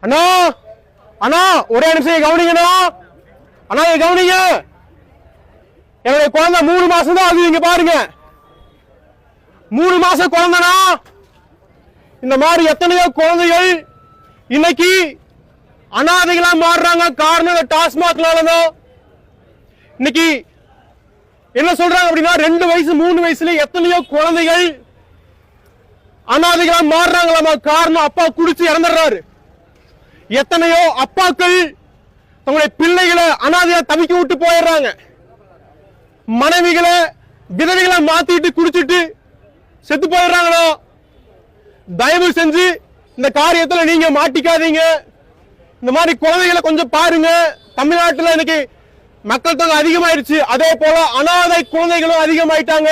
அண்ணா அண்ணா ஒரே நிமிஷம் கவனிங்கண்ணா. அண்ணா கவனிங்க, என்னுடைய குழந்தை 3 மாசம் தான் ஆகுது. இங்க பாருங்க, 3 மாசம் குழந்தைனா. இந்த மாதிரி எத்தனையோ குழந்தைகள் இன்னைக்கு அனாதைகளா மாறுறாங்க. காரணம் டாஸ்மாக்னாலதான். இன்னைக்கு என்ன சொல்றாங்க அப்படின்னா 2 வயசு 3 வயசுல எத்தனையோ குழந்தைகள் அனாதைகளா மாறுறாங்களாமா. காரணம் அப்பா குடிச்சு இறந்துடுறாரு. எத்தனையோ அப்பாக்கள் தங்களுடைய பிள்ளைகளை அனாதையா தவிக்க விட்டு போயிடுறாங்க. மனைவிகளை விதவைகளை மாத்திட்டு குடிச்சிட்டு செத்து போயிடுறாங்களோ. தயவு செஞ்சு இந்த காரியத்துல நீங்க மாட்டிக்காதீங்க. இந்த மாதிரி குழந்தைகளை கொஞ்சம் பாருங்க. தமிழ்நாட்டில் இன்னைக்கு மக்கள் தொகை அதிகமாயிருச்சு. அதே போல அனாதை குழந்தைகளும் அதிகமாயிட்டாங்க.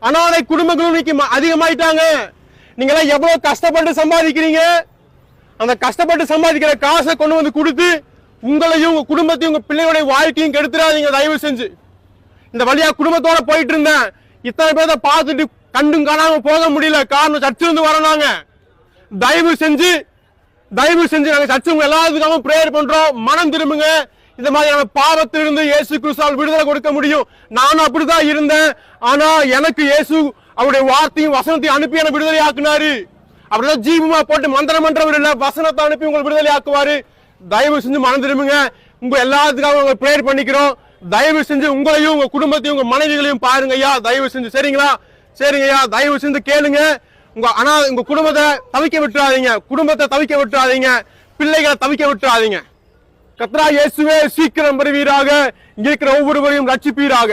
அனாதை குடும்பங்களும் இன்னைக்கு அதிகமாயிட்டாங்க. நீங்க எல்லாம் எவ்வளவு கஷ்டப்பட்டு சம்பாதிக்கிறீங்க. அந்த கஷ்டப்பட்டு சம்பாதிக்கிற காசை கொண்டு வந்து கொடுத்து உங்களையும் உங்க குடும்பத்தையும் உங்க பிள்ளைகளுடைய வாழ்க்கையும் கெடுத்துறாதீங்க தயவு செஞ்சு. இந்த வழியா குடும்பத்தோட போயிட்டு இருந்தேன். இத்தனை பேரை பார்த்துட்டு கண்டும் காணாம போக முடியல. காரணம் சர்ச்சிலிருந்து வரோம். தயவு செஞ்சு நாங்க சர்ச்சு உங்க எல்லாத்துக்காகவும் பிரேயர் பண்றோம். மனம் திரும்புங்க. இந்த மாதிரியான பாவத்திலிருந்து இயேசு கிறிஸ்துவால் விடுதலை கொடுக்க முடியும். நானும் அப்படிதான் இருந்தேன். ஆனா எனக்கு இயேசு அவருடைய வார்த்தையும் வசனத்தையும் அனுப்பி என்ன விடுதலை ஆக்குனாரு. அப்படிதான் ஜீவமா போட்டு மந்திரம் பண்றவர் இல்ல, வசனத்தை அனுப்பி உங்களை விடுதலை ஆக்குவாரு. தயவு செஞ்சு மனம் திரும்புங்க. உங்க எல்லாத்துக்காகவும் உங்க பிரேயர் பண்ணிக்கிறோம். தயவு செஞ்சு உங்களையும் உங்க குடும்பத்தையும் உங்க மனைவிகளையும் பாருங்க ஐயா. தயவு செஞ்சு சரிங்களா? சரிங்க ஐயா. தயவு செஞ்சு கேளுங்க. உங்க குடும்பத்தை தவிக்க விட்டுறாதீங்க. குடும்பத்தை தவிக்க விட்டுறாதீங்க. பிள்ளைகளை தவிக்க விட்டுறாதீங்க. கர்த்தராகிய இயேசுவே சீக்கிரம் வருவீராக. இங்க இருக்கிற ஒவ்வொருவரையும் ரட்சிப்பீராக.